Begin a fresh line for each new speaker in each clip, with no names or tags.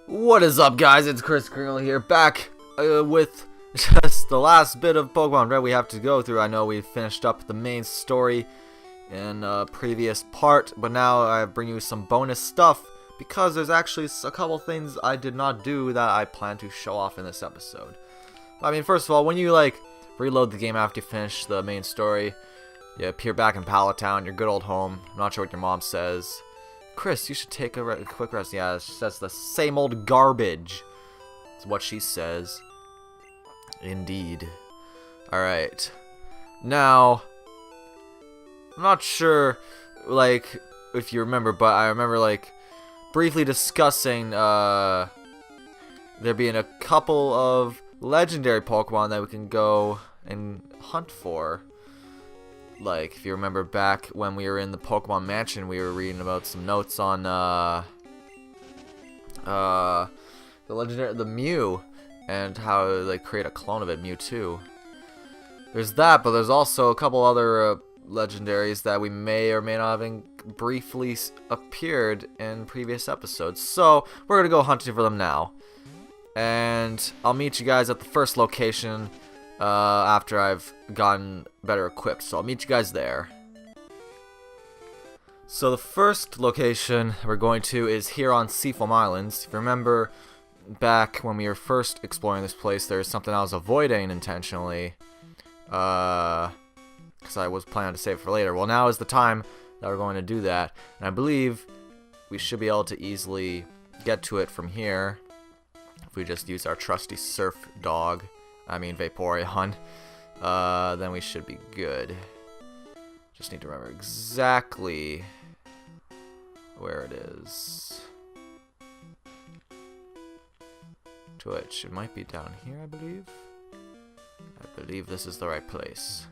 What is up, guys? It's Chris Kringle here, back with just the last bit of Pokemon Red we have to go through. I know we finished up the main story in a previous part, but now I bring you some bonus stuff because there's actually a couple things I did not do that I plan to show off in this episode. I mean, first of all, when you reload the game after you finish the main story, you appear back in Pallet Town, your good old home. I'm not sure what your mom says. Chris, you should take a quick rest. Yeah, that's the same old garbage. That's what she says. Indeed. Alright. Now, I'm not sure, if you remember, but I remember, briefly discussing, there being a couple of legendary Pokemon that we can go and hunt for. If you remember back when we were in the Pokemon Mansion, we were reading about some notes on the Mew and how they create a clone of it, Mewtwo. There's that, but there's also a couple other legendaries that we may or may not have briefly appeared in previous episodes. So we're gonna go hunting for them now, and I'll meet you guys at the first location after I've gotten better equipped, so I'll meet you guys there. So the first location we're going to is here on Seafoam Islands. If you remember back when we were first exploring this place, there's something I was avoiding intentionally, because I was planning to save it for later. Well, now is the time that we're going to do that, and I believe we should be able to easily get to it from here if we just use our trusty surf dog. Vaporeon, then we should be good. Just need to remember exactly where it is. Twitch, it might be down here, I believe. I believe this is the right place.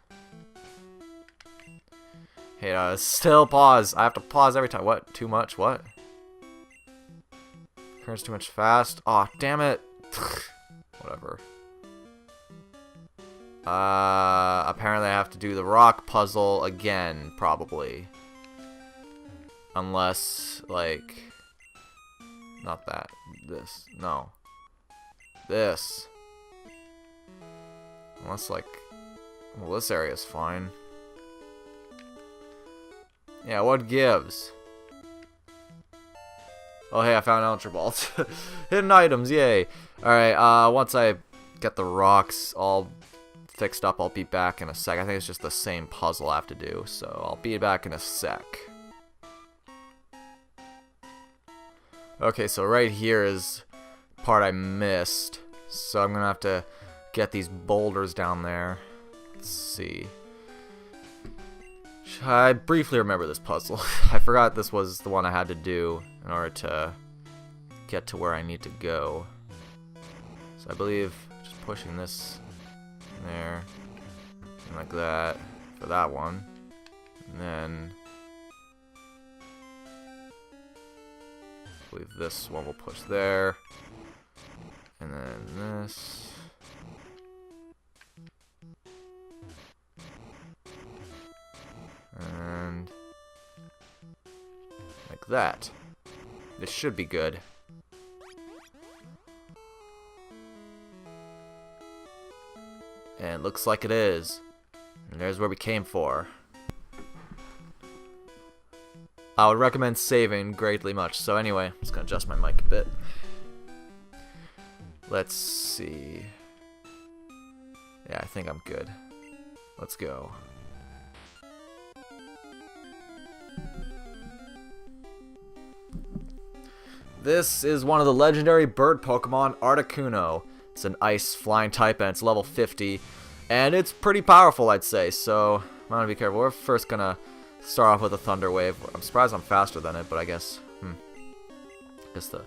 Hey, still pause. I have to pause every time. What? Too much? What? Current's too much fast. Aw, damn it. Whatever. Apparently I have to do the rock puzzle again, probably. Unless, not that. This. No. This. Unless, well, this area's fine. Yeah, what gives? Oh, hey, I found an Ultra Ball. Hidden items, yay. Alright, once I get the rocks all fixed up, I'll be back in a sec. I think it's just the same puzzle I have to do, so I'll be back in a sec. Okay, so right here is part I missed, so I'm gonna have to get these boulders down there. Let's see. I briefly remember this puzzle. I forgot this was the one I had to do in order to get to where I need to go. So I believe just pushing this there, and like that for that one, and then I believe this one will push there, and then this, and like that. This should be good. And it looks like it is. And there's where we came for. I would recommend saving greatly much. So anyway, I'm just going to adjust my mic a bit. Let's see. Yeah, I think I'm good. Let's go. This is one of the legendary bird Pokemon, Articuno. It's an ice flying type and it's level 50, and it's pretty powerful, I'd say, so I'm gonna be careful. We're first gonna start off with a Thunder Wave. I'm surprised I'm faster than it, but I guess the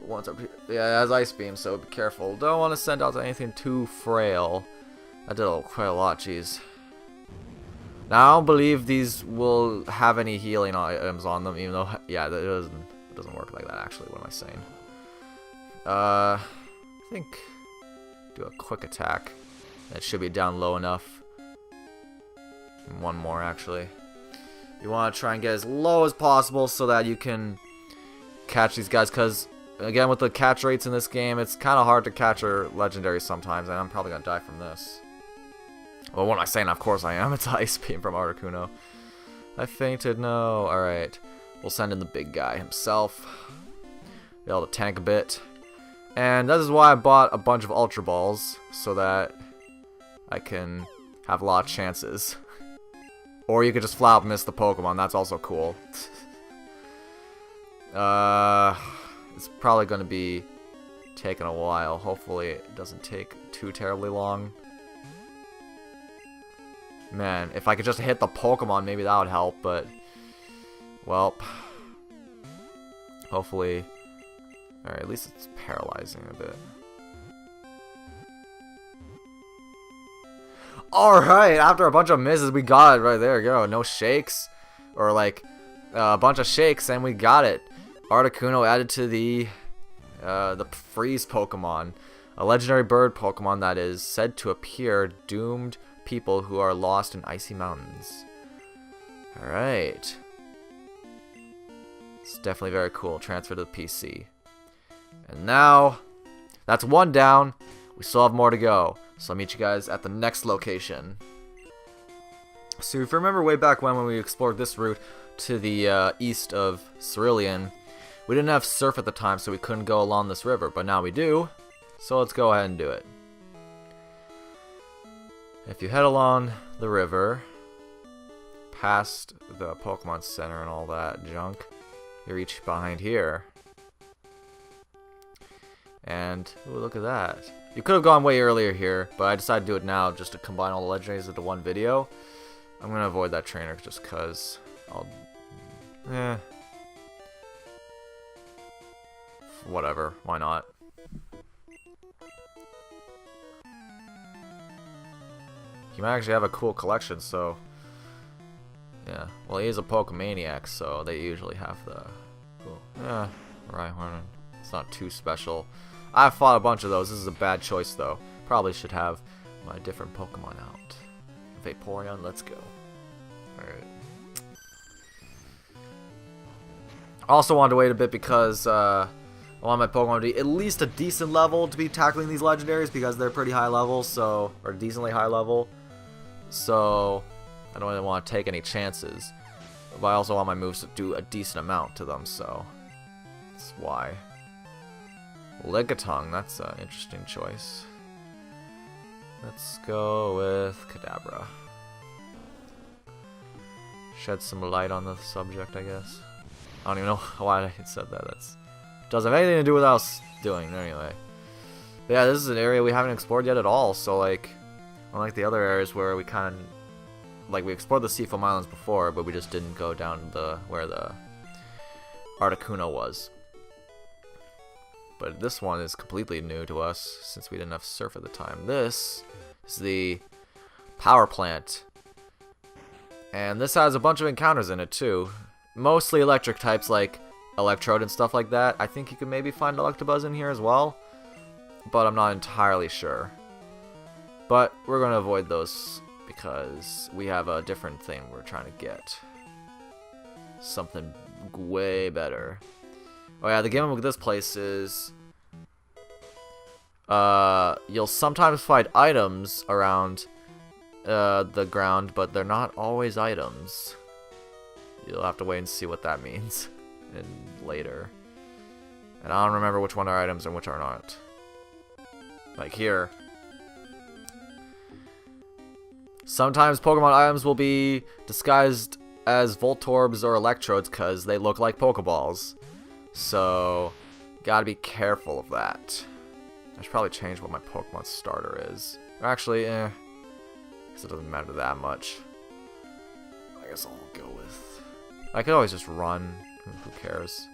ones up here, yeah, it has Ice Beam, so be careful. Don't want to send out anything too frail. I did quite a lot, jeez. Now I don't believe these will have any healing items on them, even though, yeah, it doesn't work like that, actually. What am I saying? I think do a quick attack. That should be down low enough. And one more, actually. You want to try and get as low as possible so that you can catch these guys, because again, with the catch rates in this game, it's kind of hard to catch a legendary sometimes, and I'm probably going to die from this. Well, what am I saying? Of course I am. It's Ice Beam from Articuno. I fainted. No. Alright. We'll send in the big guy himself. Be able to tank a bit. And that is why I bought a bunch of Ultra Balls, so that I can have a lot of chances. Or you could just flat out miss the Pokemon. That's also cool. It's probably going to be taking a while. Hopefully it doesn't take too terribly long. Man, if I could just hit the Pokemon, maybe that would help, but... Well... Hopefully... Alright, at least it's paralyzing a bit. Alright, after a bunch of misses, we got it right there. Go, no shakes. Or like, a bunch of shakes, and we got it. Articuno added to the freeze Pokemon. A legendary bird Pokemon that is said to appear doomed people who are lost in icy mountains. Alright. It's definitely very cool. Transfer to the PC. And now, that's one down. We still have more to go. So I'll meet you guys at the next location. So if you remember way back when we explored this route to the east of Cerulean, we didn't have surf at the time, so we couldn't go along this river. But now we do. So let's go ahead and do it. If you head along the river, past the Pokemon Center and all that junk, you reach behind here. And, ooh, look at that. You could have gone way earlier here, but I decided to do it now just to combine all the legendaries into one video. I'm going to avoid that trainer just because whatever, why not? You might actually have a cool collection, so... Yeah, well, he is a Pokemaniac, so they usually have the... Cool. Yeah, right, it's not too special. I've fought a bunch of those. This is a bad choice, though. Probably should have my different Pokemon out. Vaporeon, let's go. Alright. Also wanted to wait a bit because I want my Pokemon to be at least a decent level to be tackling these legendaries because they're pretty high level, so... Or decently high level. So... I don't really want to take any chances. But I also want my moves to do a decent amount to them, so... That's why. Lickitung, that's an interesting choice. Let's go with Kadabra. Shed some light on the subject, I guess. I don't even know why I said that. That's doesn't have anything to do with what I was doing, anyway. But yeah, this is an area we haven't explored yet at all, so like, unlike the other areas where we kind of, like, we explored the Seafoam Islands before, but we just didn't go down where the Articuno was. But this one is completely new to us, since we didn't have surf at the time. This is the power plant. And this has a bunch of encounters in it, too. Mostly electric types, like Electrode and stuff like that. I think you could maybe find Electabuzz in here as well. But I'm not entirely sure. But we're going to avoid those, because we have a different thing we're trying to get. Something way better. Oh yeah, the gimmick with this place is you'll sometimes find items around the ground, but they're not always items. You'll have to wait and see what that means later. And I don't remember which one are items and which are not. Like here. Sometimes Pokemon items will be disguised as Voltorbs or Electrodes because they look like Pokeballs. So, gotta be careful of that. I should probably change what my Pokemon starter is. Or actually, because it doesn't matter that much. I guess I'll go with... I could always just run. Who cares?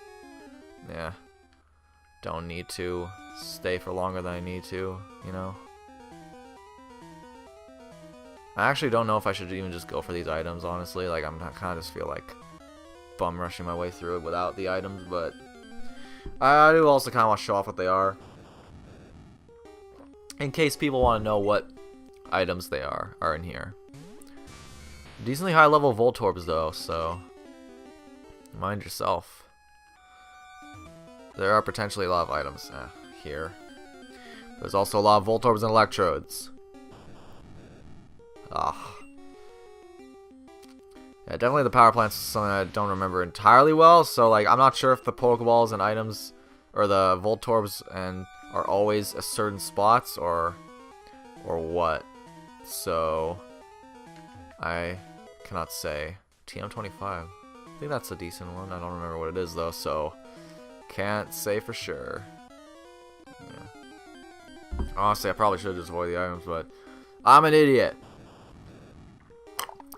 Yeah. Don't need to stay for longer than I need to, you know? I actually don't know if I should even just go for these items, honestly. Like, I'm kind of just feel like bum rushing my way through it without the items, but I do also kind of want to show off what they are, in case people want to know what items they are in here. Decently high level Voltorbs though, so mind yourself. There are potentially a lot of items here. There's also a lot of Voltorbs and Electrodes. Ah. Yeah, definitely the power plants is something I don't remember entirely well, so like I'm not sure if the Pokeballs and items or the Voltorbs and are always at certain spots or what. So I cannot say. TM25. I think that's a decent one. I don't remember what it is though, so can't say for sure. Yeah. Honestly, I probably should just avoid the items, but I'm an idiot.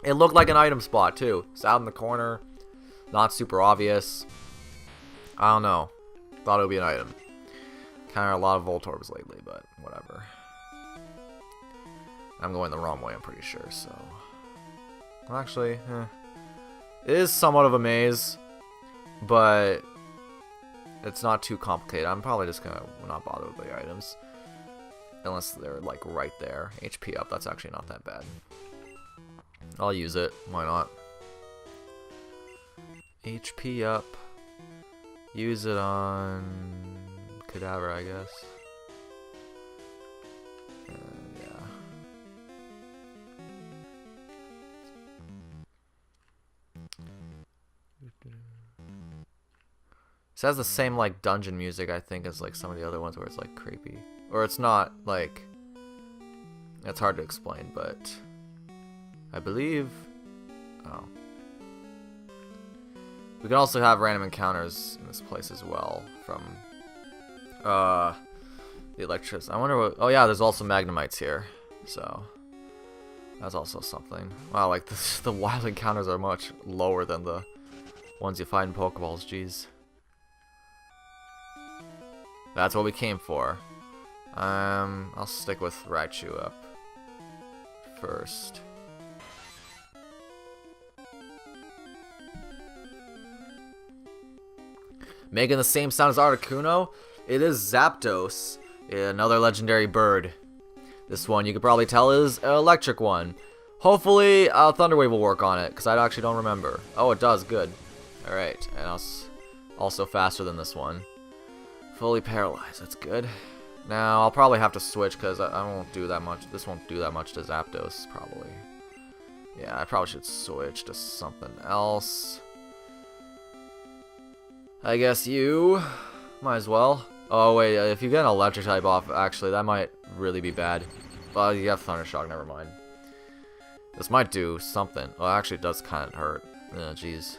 It looked like an item spot too. It's out in the corner, not super obvious. I don't know. Thought it would be an item. Kind of a lot of Voltorbs lately, but whatever. I'm going the wrong way, I'm pretty sure, so. Well, actually, it is somewhat of a maze, but it's not too complicated. I'm probably just gonna not bother with the items. Unless they're like right there. HP up, that's actually not that bad. I'll use it, why not? HP up. Use it on Cadaver, I guess. Yeah. This has the same like dungeon music, I think, as like some of the other ones where it's like creepy. Or it's not like, it's hard to explain, but I believe, oh. We can also have random encounters in this place as well from the electricity. I wonder what, oh yeah, there's also Magnemites here, so that's also something. Wow, like the wild encounters are much lower than the ones you find in Pokeballs, jeez. That's what we came for. I'll stick with Raichu up first. Making the same sound as Articuno, it is Zapdos, another legendary bird. This one you could probably tell is an electric one. Hopefully Thunderwave will work on it, because I actually don't remember. Oh, it does, good. Alright, and also faster than this one. Fully paralyzed, that's good. Now, I'll probably have to switch because I won't do that much. This won't do that much to Zapdos, probably. Yeah, I probably should switch to something else. I guess you might as well. Oh, wait, if you get an electric type off, actually, that might really be bad. Well, you have Thunder Shock, never mind. This might do something. Well, actually, it does kind of hurt. Jeez.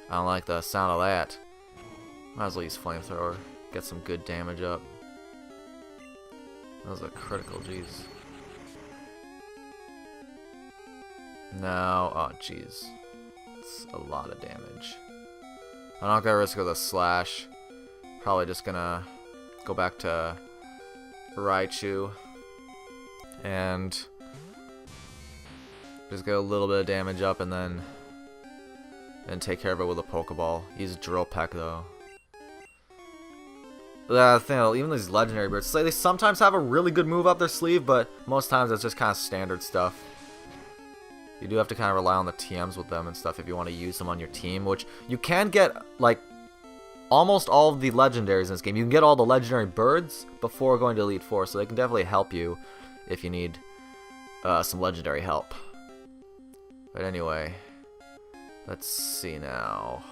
I don't like the sound of that. Might as well use Flamethrower. Get some good damage up. That was a critical, jeez. Now, oh jeez. It's a lot of damage. I'm not gonna risk with a slash. Probably just gonna go back to Raichu. And just get a little bit of damage up and then take care of it with a Pokeball. Use Drill Peck though. The thing, even these legendary birds, they sometimes have a really good move up their sleeve, but most times it's just kind of standard stuff. You do have to kind of rely on the TMs with them and stuff if you want to use them on your team, which you can get, like, almost all of the legendaries in this game. You can get all the legendary birds before going to Elite Four, so they can definitely help you if you need some legendary help. But anyway, let's see now.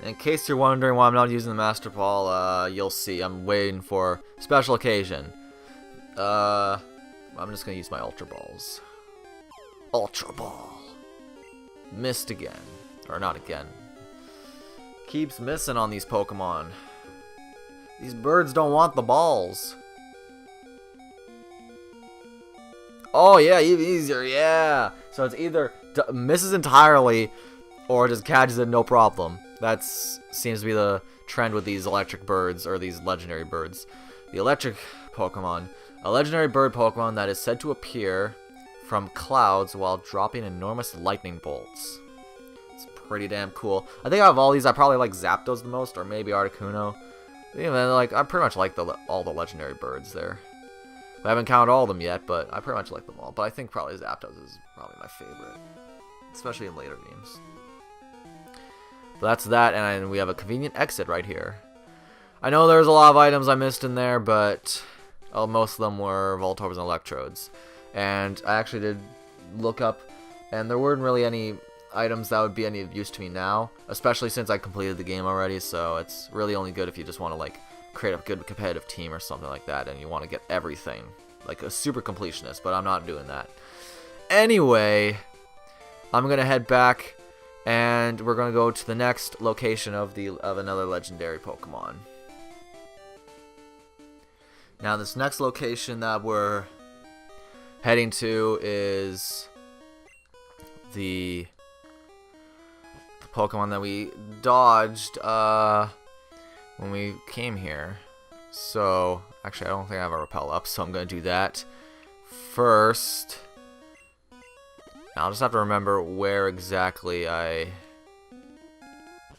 In case you're wondering why I'm not using the Master Ball, you'll see. I'm waiting for special occasion. I'm just gonna use my Ultra Balls. Ultra Ball. Missed again. Or not again. Keeps missing on these Pokemon. These birds don't want the balls. Oh yeah, even easier, yeah. So it's either misses entirely or just catches it no problem. That seems to be the trend with these electric birds, or these legendary birds. The electric Pokemon. A legendary bird Pokemon that is said to appear from clouds while dropping enormous lightning bolts. It's pretty damn cool. I think out of all these, I probably like Zapdos the most, or maybe Articuno. Even like, I pretty much like all the legendary birds there. I haven't counted all of them yet, but I pretty much like them all. But I think probably Zapdos is probably my favorite, especially in later games. So that's that, and we have a convenient exit right here. I know there's a lot of items I missed in there, but most of them were Voltorbs and Electrodes. And I actually did look up, and there weren't really any items that would be any use to me now, especially since I completed the game already, so it's really only good if you just want to like create a good competitive team or something like that, and you want to get everything, like a super completionist, but I'm not doing that. Anyway, I'm gonna head back, and we're gonna go to the next location of another legendary Pokemon. Now, this next location that we're heading to is the Pokemon that we dodged when we came here. So, actually, I don't think I have a repel up, so I'm going to do that first. I'll just have to remember where exactly I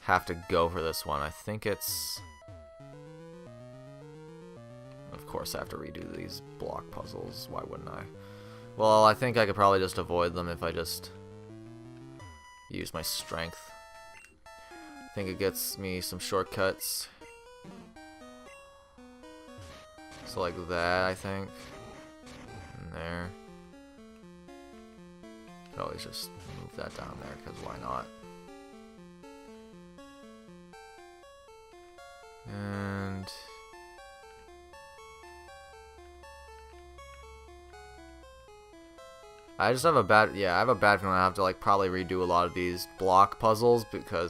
have to go for this one. I think it's... Of course, I have to redo these block puzzles. Why wouldn't I? Well, I think I could probably just avoid them if I just use my strength. I think it gets me some shortcuts. So like that, I think. And there. Could always just move that down there, because why not? And... I just have a bad, I have a bad feeling I have to like probably redo a lot of these block puzzles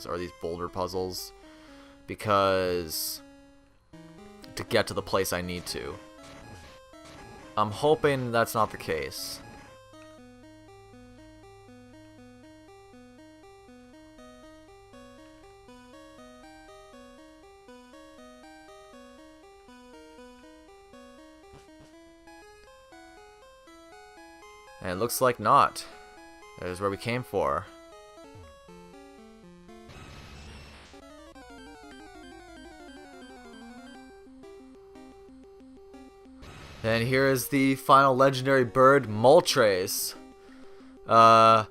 or these boulder puzzles, because to get to the place I need to. I'm hoping that's not the case. And it looks like not. That is where we came for. And here is the final legendary bird, Moltres. And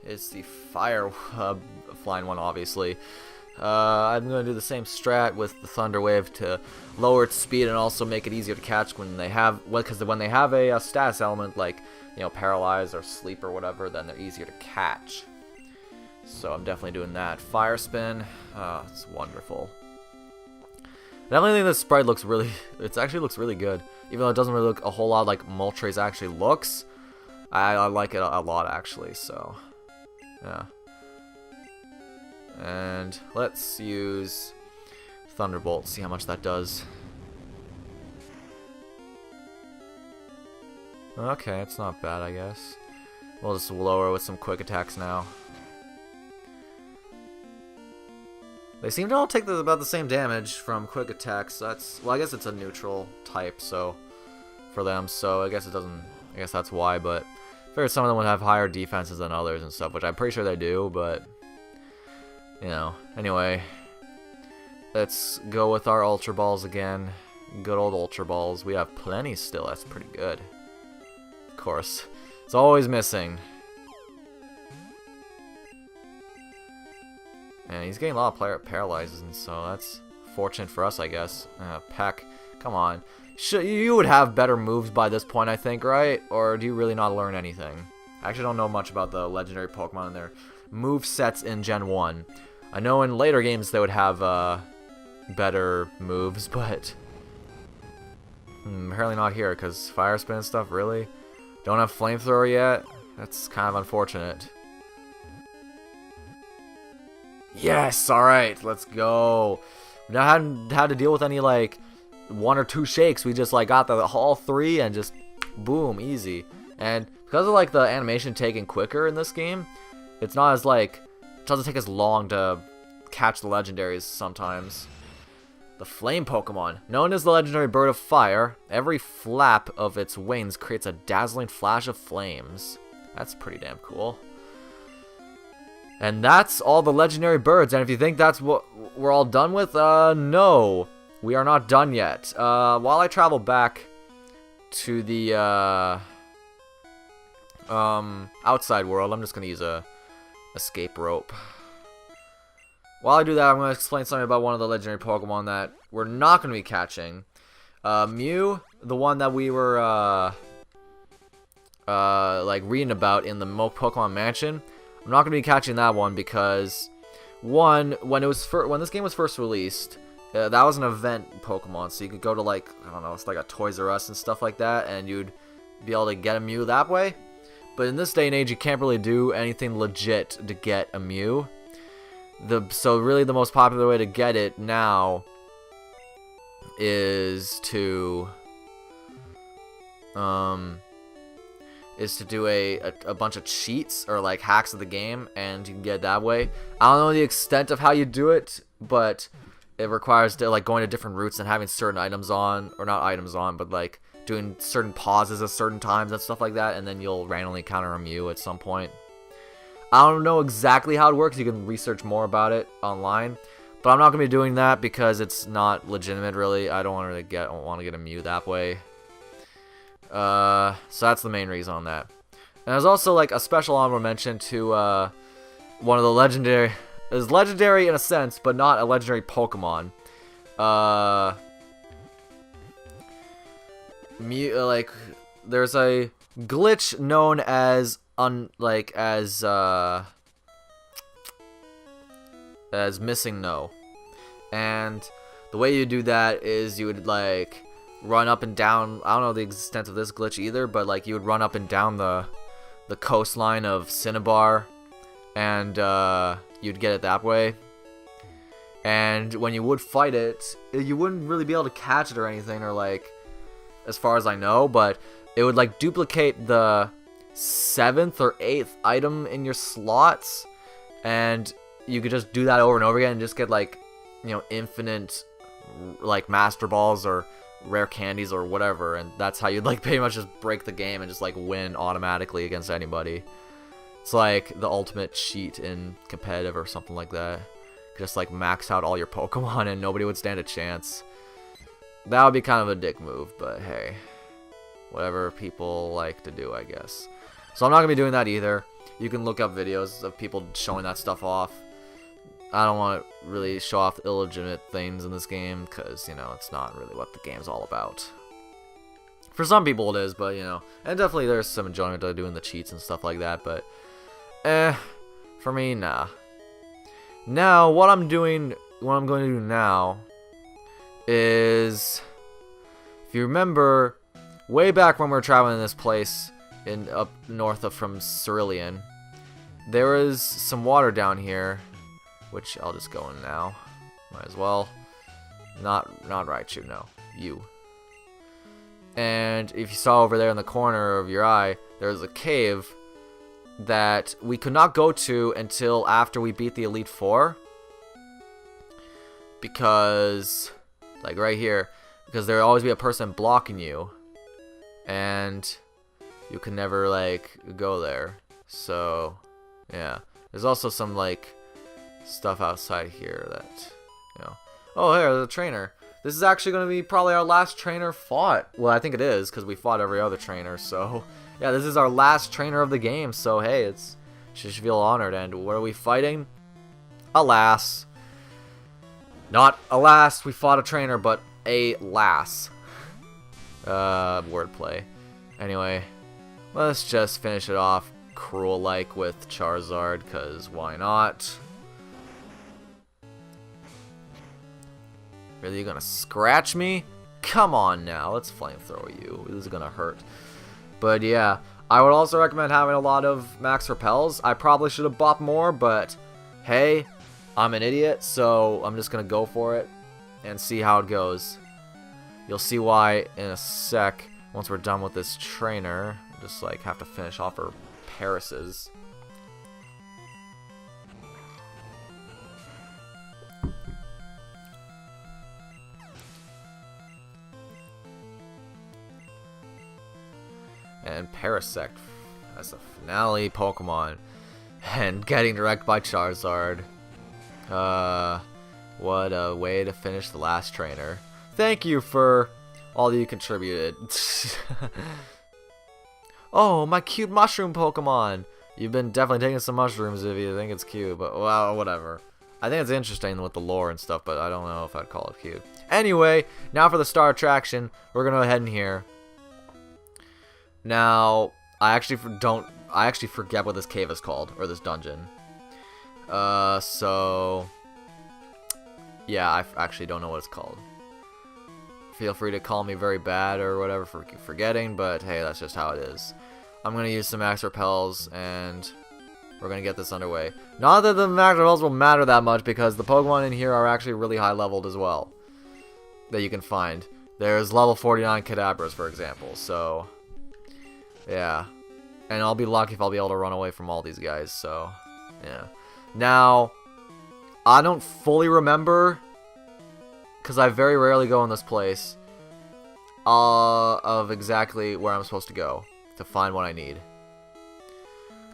it's the fire flying one, obviously. I'm going to do the same strat with the Thunder Wave to lower its speed and also make it easier to catch when they have, because when they have a status element like, you know, Paralyze or Sleep or whatever, then they're easier to catch. So I'm definitely doing that. Fire Spin, it's wonderful. I definitely think this sprite looks really, it actually looks really good. Even though it doesn't really look a whole lot like Moltres actually looks, I like it a lot actually, so yeah. And let's use Thunderbolt, see how much that does. Okay, it's not bad, I guess. We'll just lower with some quick attacks now. They seem to all take about the same damage from quick attacks. That's, well, I guess it's a neutral type, so for them, so I guess it doesn't, I guess that's why, but I figured some of them would have higher defenses than others and stuff, which I'm pretty sure they do, but you know, anyway, let's go with our Ultra Balls again. Good old Ultra Balls. We have plenty still. That's pretty good. Of course, it's always missing. And he's getting a lot of paralyzes, and so that's fortunate for us, I guess. Peck, come on. You would have better moves by this point, I think, right? Or do you really not learn anything? I actually don't know much about the legendary Pokemon and their move sets in Gen 1. I know in later games they would have better moves, but apparently not here, because Fire Spin and stuff, really? Don't have Flamethrower yet? That's kind of unfortunate. Yes! Alright, let's go. We haven't had to deal with any, like, 1 or 2 shakes. We just, like, got all 3 and just, boom, easy. And because of, like, the animation taking quicker in this game, it's not as, like, it doesn't take as long to catch the legendaries sometimes. The Flame Pokemon. Known as the legendary bird of fire, every flap of its wings creates a dazzling flash of flames. That's pretty damn cool. And that's all the legendary birds, and if you think that's what we're all done with, no. We are not done yet. While I travel back to the outside world, I'm just going to use a escape rope. While I do that, I'm going to explain something about one of the legendary Pokemon that we're not going to be catching. Mew, the one that we were like reading about in the Pokemon Mansion. I'm not going to be catching that one because, one, when this game was first released, that was an event Pokemon, so you could go to, like, I don't know, it's like a Toys R Us and stuff like that, and you'd be able to get a Mew that way. But in this day and age, you can't really do anything legit to get a Mew. So really the most popular way to get it now is to do a bunch of cheats or like hacks of the game, and you can get it that way. I don't know the extent of how you do it, but it requires like going to different routes and having certain items on, or not items on, but like doing certain pauses at certain times and stuff like that, and then you'll randomly encounter a Mew at some point. I don't know exactly how it works. You can research more about it online, but I'm not gonna be doing that because it's not legitimate. Really, I don't want to get a Mew that way. So that's the main reason on that. And there's also like a special honorable mention to one of the legendary. It's legendary in a sense, but not a legendary Pokemon. Like there's a glitch known as missing no, and the way you do that is you would like run up and down. I don't know the extent of this glitch either, but like you would run up and down the coastline of Cinnabar, and you'd get it that way. And when you would fight it, you wouldn't really be able to catch it or anything, or like, as far as I know, but it would like duplicate the 7th or 8th item in your slots, and you could just do that over and over again and just get like, you know, infinite like master balls or rare candies or whatever, and that's how you'd like pretty much just break the game and just like win automatically against anybody. It's like the ultimate cheat in competitive or something like that. Just like max out all your Pokemon and nobody would stand a chance. That would be kind of a dick move, but hey, whatever people like to do, I guess. So I'm not going to be doing that either. You can look up videos of people showing that stuff off. I don't want to really show off illegitimate things in this game because, you know, it's not really what the game's all about. For some people it is, but, you know, and definitely there's some enjoyment to doing the cheats and stuff like that, but, for me, nah. Now, what I'm going to do now is, if you remember, way back when we were traveling this place up north from Cerulean, there is some water down here, which I'll just go in now. Might as well. Not Raichu, no. You. And if you saw over there in the corner of your eye, there's a cave that we could not go to until after we beat the Elite Four. Because, like right here, because there will always be a person blocking you. And you can never, like, go there. So, yeah. There's also some, like, stuff outside here that, you know. Oh, here, there's a trainer. This is actually going to be probably our last trainer fought. Well, I think it is, because we fought every other trainer, so. Yeah, this is our last trainer of the game, so hey, should feel honored. And what are we fighting? Alas. Not alas, we fought a trainer, but a lass. Wordplay. Anyway, let's just finish it off cruel-like with Charizard, because why not? Really, you gonna scratch me? Come on now, let's flamethrow you. This is gonna hurt. But yeah, I would also recommend having a lot of max repels. I probably should have bought more, but hey, I'm an idiot, so I'm just gonna go for it and see how it goes. You'll see why in a sec, once we're done with this trainer. Just like have to finish off our Parises. And Parasect as a finale Pokemon, and getting wrecked by Charizard. What a way to finish the last trainer. Thank you for all that you contributed. Oh, my cute mushroom Pokemon. You've been definitely taking some mushrooms if you think it's cute, but well, whatever. I think it's interesting with the lore and stuff, but I don't know if I'd call it cute. Anyway, now for the star attraction, we're gonna head in here. Now, I actually forget what this cave is called, or this dungeon. So yeah, I actually don't know what it's called. Feel free to call me very bad or whatever for forgetting, but hey, that's just how it is. I'm gonna use some max repels, and we're gonna get this underway. Not that the max repels will matter that much, because the Pokemon in here are actually really high leveled as well, that you can find. There's level 49 Kadabras, for example, so yeah. And I'll be lucky if I'll be able to run away from all these guys, so yeah. Now, I don't fully remember, because I very rarely go in this place, of exactly where I'm supposed to go to find what I need.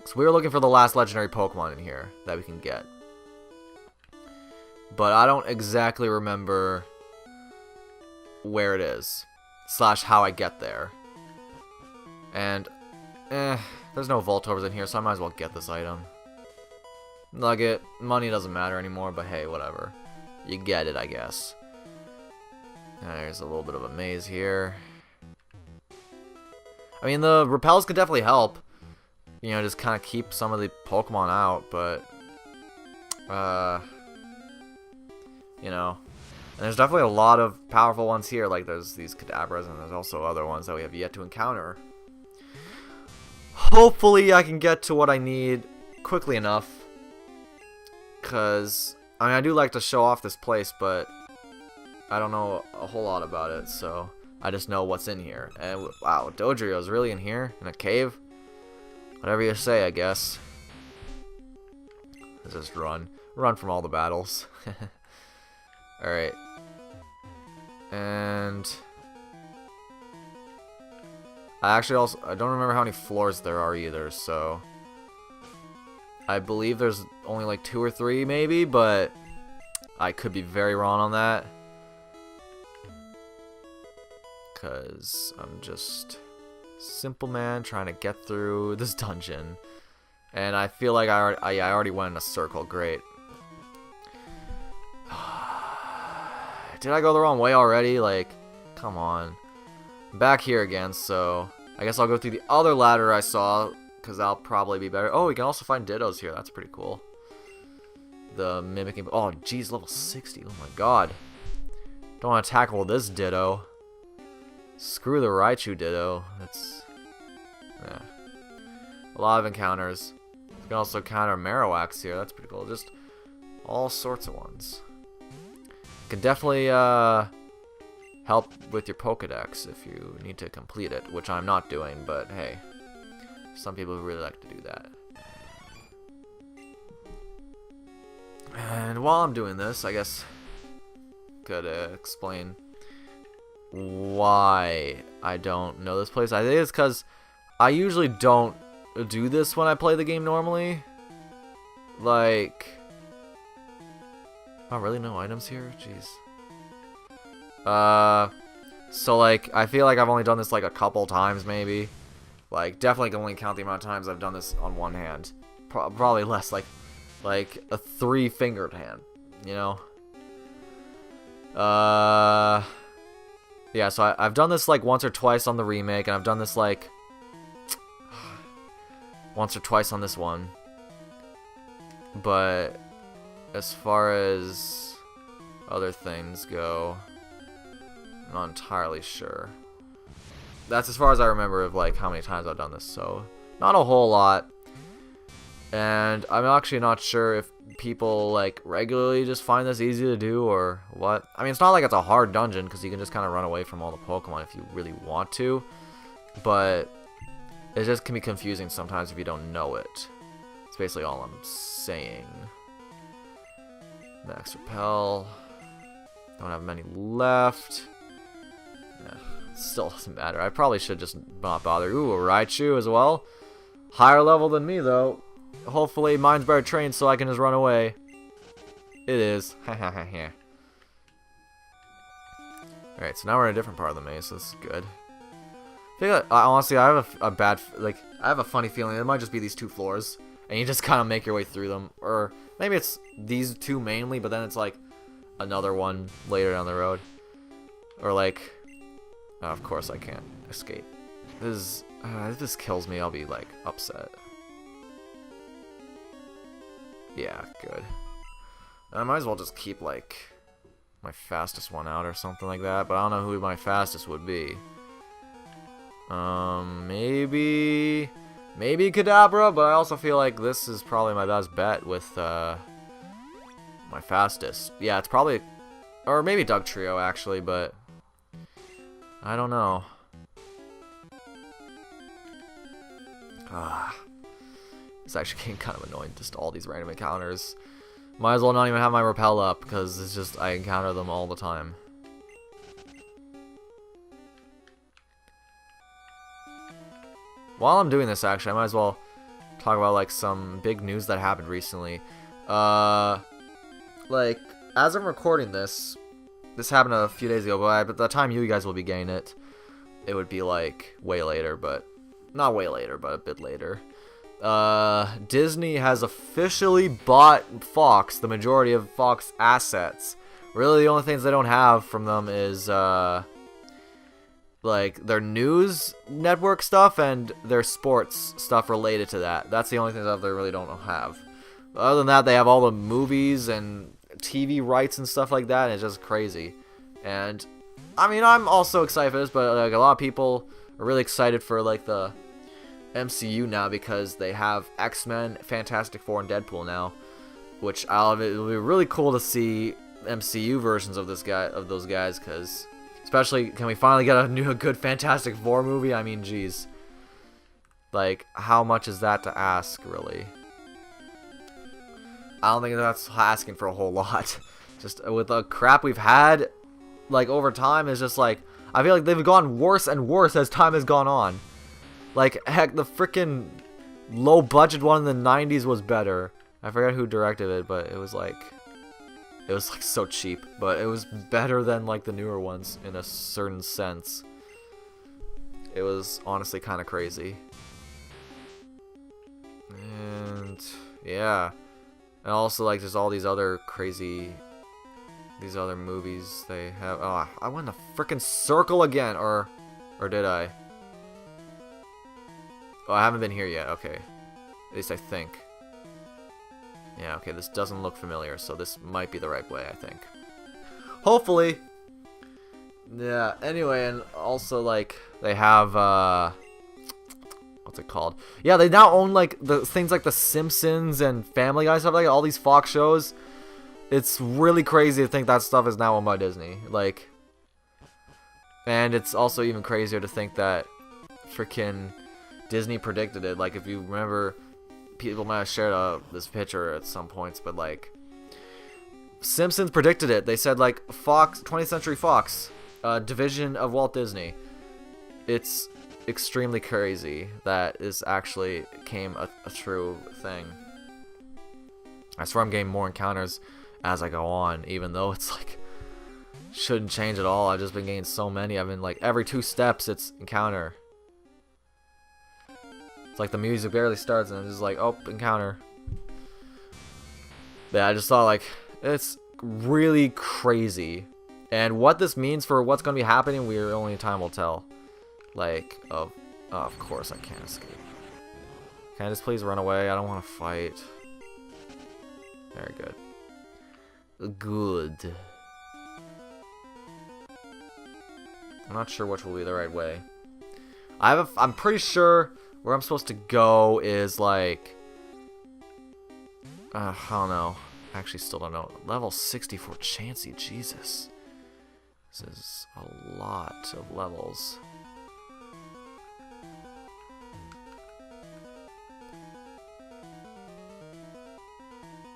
So we were looking for the last legendary Pokemon in here that we can get. But I don't exactly remember where it is, slash how I get there. And, there's no Voltorbs in here, so I might as well get this item. Nugget, money doesn't matter anymore, but hey, whatever. You get it, I guess. There's a little bit of a maze here. I mean, the repels could definitely help. You know, just kind of keep some of the Pokemon out, but you know. And there's definitely a lot of powerful ones here, like there's these Kadabras, and there's also other ones that we have yet to encounter. Hopefully I can get to what I need quickly enough, because, I mean, I do like to show off this place, but I don't know a whole lot about it, so I just know what's in here. And wow, Dodrio's really in here? In a cave? Whatever you say, I guess. Let's just run. Run from all the battles. Alright. And I don't remember how many floors there are either, so I believe there's only like 2 or 3 maybe, but I could be very wrong on that, because I'm just simple man trying to get through this dungeon, and I feel like I already went in a circle. Great. Did I go the wrong way already? Like, come on. I'm back here again, so I guess I'll go through the other ladder I saw, because that'll probably be better. Oh, we can also find Dittos here. That's pretty cool. The mimicking. Oh, geez, level 60. Oh my god. Don't want to tackle this Ditto. Screw the Raichu Ditto. That's, yeah, a lot of encounters. You can also encounter Marowaks here. That's pretty cool. Just all sorts of ones. Can definitely help with your Pokedex if you need to complete it, which I'm not doing, but hey, some people really like to do that. And while I'm doing this, I guess could explain why I don't know this place. I think it's because I usually don't do this when I play the game normally. Like, oh, really? No items here? Jeez. So like, I feel like I've only done this like a couple times maybe. Like, definitely can only count the amount of times I've done this on one hand. Probably less, like a 3-fingered hand, you know? Yeah, so I've done this like once or twice on the remake, and I've done this like once or twice on this one. But as far as other things go, I'm not entirely sure. That's as far as I remember of like how many times I've done this, so not a whole lot. And I'm actually not sure if people like regularly just find this easy to do or what. I mean, it's not like it's a hard dungeon, because you can just kind of run away from all the Pokemon if you really want to, but it just can be confusing sometimes if you don't know it. That's basically all I'm saying. Max Repel. Don't have many left. Yeah, still doesn't matter. I probably should just not bother. Ooh, a Raichu as well. Higher level than me, though. Hopefully mine's better trained so I can just run away. It is. Alright, so now we're in a different part of the maze, so this is good. I feel like, honestly, I have a bad, like, I have a funny feeling it might just be these 2 floors, and you just kind of make your way through them, or maybe it's these 2 mainly, but then it's like another one later down the road, or like, oh, of course I can't escape. If this kills me, I'll be like upset. Yeah, good. I might as well just keep like my fastest one out or something like that, but I don't know who my fastest would be. Maybe Kadabra, but I also feel like this is probably my best bet with my fastest. Yeah, it's probably, or maybe Doug Trio actually, but I don't know. It's actually getting kind of annoying, just all these random encounters. Might as well not even have my rappel up, because it's just, I encounter them all the time. While I'm doing this, actually, I might as well talk about, like, some big news that happened recently. Like, as I'm recording this happened a few days ago, but by the time you guys will be getting it, it would be, like, way later, but, not way later, but a bit later. Disney has officially bought Fox, the majority of Fox assets. Really, the only things they don't have from them is, like, their news network stuff and their sports stuff related to that. That's the only things that they really don't have. Other than that, they have all the movies and TV rights and stuff like that, and it's just crazy. And, I mean, I'm also excited for this, but, like, a lot of people are really excited for, like, the MCU now because they have X-Men, Fantastic Four, and Deadpool now, which it'll be really cool to see MCU versions of those guys, because especially, can we finally get a good Fantastic Four movie? I mean, geez, like, how much is that to ask, really? I don't think that's asking for a whole lot. Just with the crap we've had, like, over time, is just like, I feel like they've gone worse and worse as time has gone on. Like, heck, the freaking low-budget one in the 90s was better. I forget who directed it, but it was like so cheap. But it was better than, like, the newer ones in a certain sense. It was honestly kind of crazy. And, yeah. And also, like, there's all these other crazy, these other movies they have. Oh, I went in a freaking circle again, or did I? Oh, I haven't been here yet. Okay. At least I think. Yeah, okay, this doesn't look familiar, so this might be the right way, I think. Hopefully! Yeah, anyway, and also, like, they have, what's it called? Yeah, they now own, like, the things like The Simpsons and Family Guy, stuff like that, all these Fox shows. It's really crazy to think that stuff is now owned by Disney. Like, and it's also even crazier to think that freaking Disney predicted it. Like, if you remember, people might have shared this picture at some points, but, like, Simpsons predicted it. They said, like, Fox, 20th Century Fox, division of Walt Disney. It's extremely crazy that this actually came a true thing. I swear I'm getting more encounters as I go on, even though it's, like, shouldn't change at all. I've just been getting so many. I've been, like, every 2 steps, it's encounter. It's like the music barely starts and it's just like, oh, encounter. Yeah, I just thought, like, it's really crazy. And what this means for what's going to be happening, only time will tell. Like, oh, of course I can't escape. Can I just please run away? I don't want to fight. Very good. Good. I'm not sure which will be the right way. I'm pretty sure where I'm supposed to go is, like, I don't know. I actually still don't know. Level 64 Chansey, Jesus. This is a lot of levels.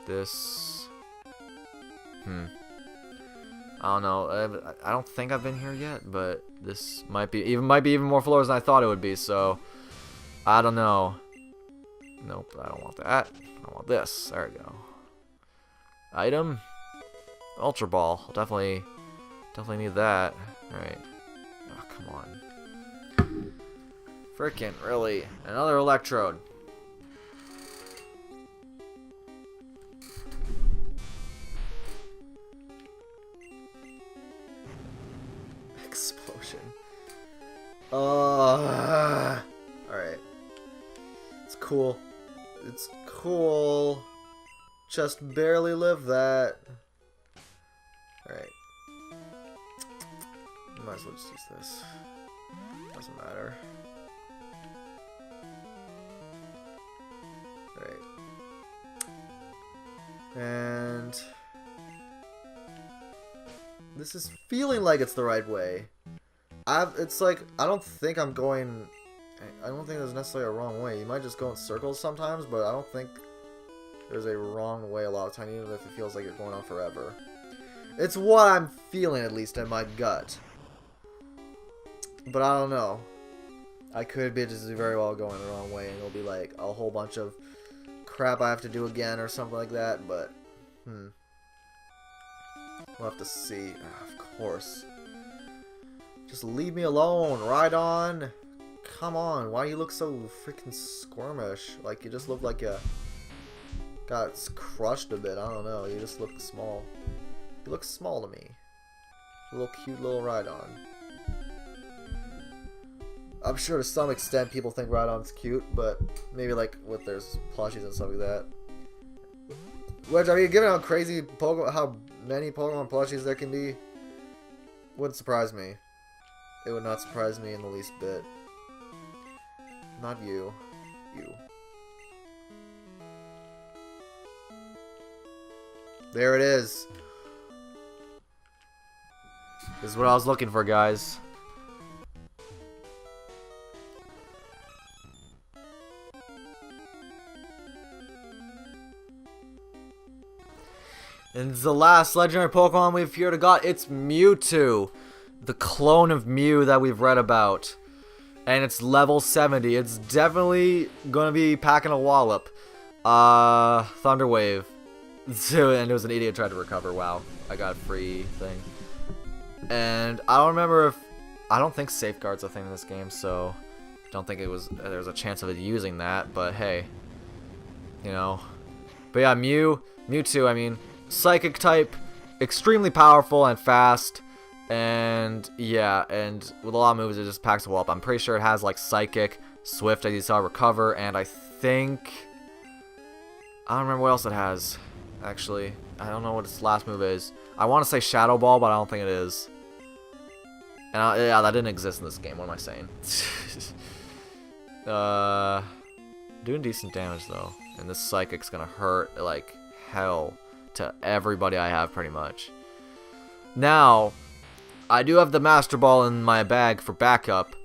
This, I don't know. I don't think I've been here yet, but this might be even more floors than I thought it would be. So I don't know. Nope, I don't want that. I want this. There we go. Item, Ultra Ball. I'll definitely need that. All right. Oh, come on. Frickin', really? Another electrode. Explosion. Alright. It's cool. It's cool. Just barely live that. Alright. Might as well just use this. Doesn't matter. Alright. And this is feeling like it's the right way. It's like, I don't think there's necessarily a wrong way. You might just go in circles sometimes, but I don't think there's a wrong way a lot of times, even if it feels like you're going on forever. It's what I'm feeling, at least in my gut. But I don't know. I could be just very well going the wrong way, and it'll be like a whole bunch of crap I have to do again or something like that, but we'll have to see. Of course. Just leave me alone. Ride on. Come on. Why do you look so freaking squirmish? Like you just look like you got crushed a bit. I don't know. You just look small. You look small to me. A little cute little ride on. I'm sure to some extent people think Rhydon's cute, but maybe like with their plushies and stuff like that. Which, I mean, given how crazy Pokemon, how many Pokemon plushies there can be, wouldn't surprise me. It would not surprise me in the least bit. Not you. You. There it is. This is what I was looking for, guys. And the last legendary Pokemon we've here to got, it's Mewtwo. The clone of Mew that we've read about. And it's level 70. It's definitely gonna be packing a wallop. Thunder Wave. And it was an idiot tried to recover. Wow. I got a free thing. And I don't remember if... I don't think Safeguard's a thing in this game, so... I don't think there was a chance of it using that, but hey. You know. But yeah, Mewtwo, I mean... Psychic type, extremely powerful and fast, and yeah, and with a lot of moves it just packs a wallop. I'm pretty sure it has like Psychic, Swift as you saw, Recover, and I think... I don't remember what else it has, actually. I don't know what its last move is. I want to say Shadow Ball, but I don't think it is. And yeah, that didn't exist in this game, what am I saying? Doing decent damage though, and this Psychic's gonna hurt like hell to everybody I have, pretty much. Now, I do have the Master Ball in my bag for backup,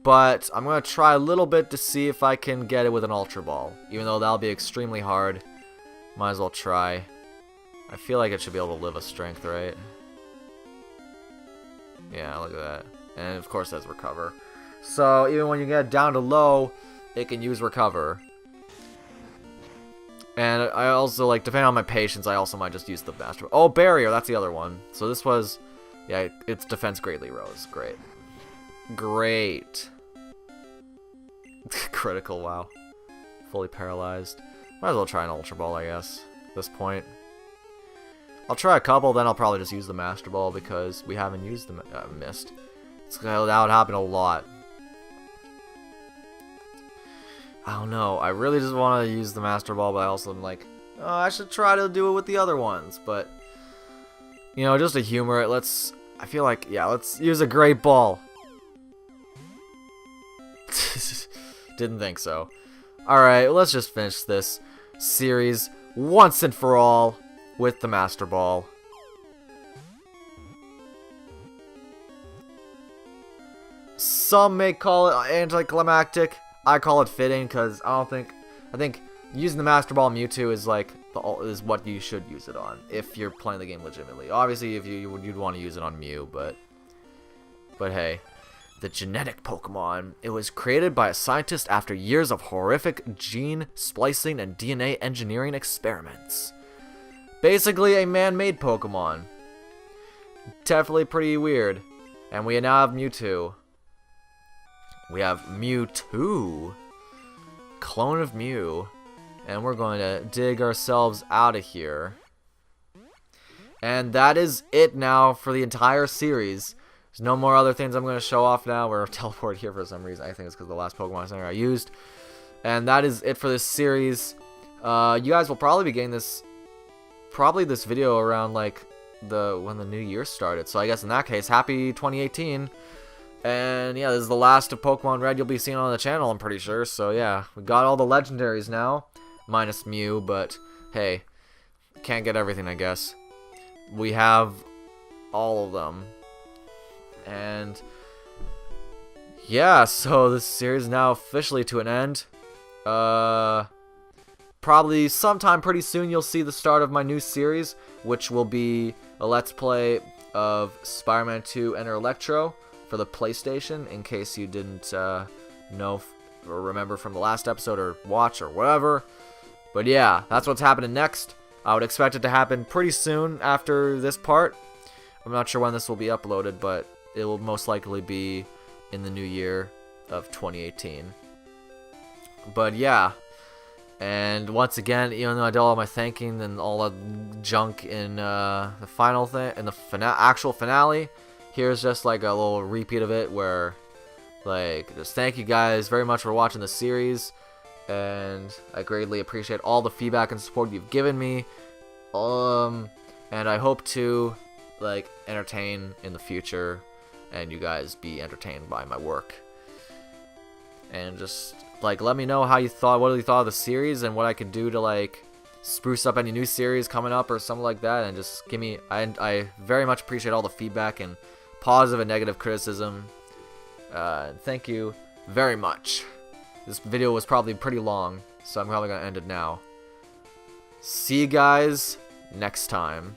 but I'm going to try a little bit to see if I can get it with an Ultra Ball. Even though that'll be extremely hard, might as well try. I feel like it should be able to live a Strength, right? Yeah, look at that. And of course that's Recover. So even when you get down to low, it can use Recover. And I also, like, depending on my patience, I also might just use the Master... Oh, Barrier, that's the other one. So this was... Yeah, its defense greatly rose. Great. Great. Critical, wow. Fully paralyzed. Might as well try an Ultra Ball, I guess, at this point. I'll try a couple, then I'll probably just use the Master Ball, because we haven't used the Mist. That would happen a lot. I don't know. I really just want to use the Master Ball, but I also am like, oh, I should try to do it with the other ones. But, you know, just to humor it, I feel like, yeah, let's use a Great Ball. Didn't think so. Alright, let's just finish this series once and for all with the Master Ball. Some may call it anticlimactic. I call it fitting because I think using the Master Ball Mewtwo is like is what you should use it on if you're playing the game legitimately. Obviously, if you'd want to use it on Mew, but hey, the genetic Pokemon. It was created by a scientist after years of horrific gene splicing and DNA engineering experiments. Basically, a man-made Pokemon. Definitely pretty weird. And we now have Mewtwo. We have Mewtwo. Clone of Mew. And we're going to dig ourselves out of here. And that is it now for the entire series. There's no more other things I'm going to show off now. We're teleported here for some reason. I think it's because the last Pokemon Center I used. And that is it for this series. You guys will probably be getting this video around like when the new year started. So I guess in that case, happy 2018. And yeah, this is the last of Pokemon Red you'll be seeing on the channel, I'm pretty sure. So yeah, we got all the legendaries now, minus Mew, but hey, can't get everything, I guess. We have all of them. And yeah, so this series is now officially to an end. Probably sometime pretty soon you'll see the start of my new series, which will be a Let's Play of Spider-Man 2 Enter Electro for the PlayStation, in case you didn't know or remember from the last episode or watch or whatever. But yeah, that's what's happening next. I would expect it to happen pretty soon after this part. I'm not sure when this will be uploaded, but it will most likely be in the new year of 2018. But yeah, and once again, even though I did all my thanking and all the junk in the final thing, in the actual finale, here's just like a little repeat of it where, like, just thank you guys very much for watching the series, and I greatly appreciate all the feedback and support you've given me. And I hope to like entertain in the future, and you guys be entertained by my work. And just like let me know how you thought, what you thought of the series, and what I could do to like spruce up any new series coming up or something like that. And just give me, I very much appreciate all the feedback and positive and negative criticism. Thank you very much. This video was probably pretty long, so I'm probably gonna end it now. See you guys next time.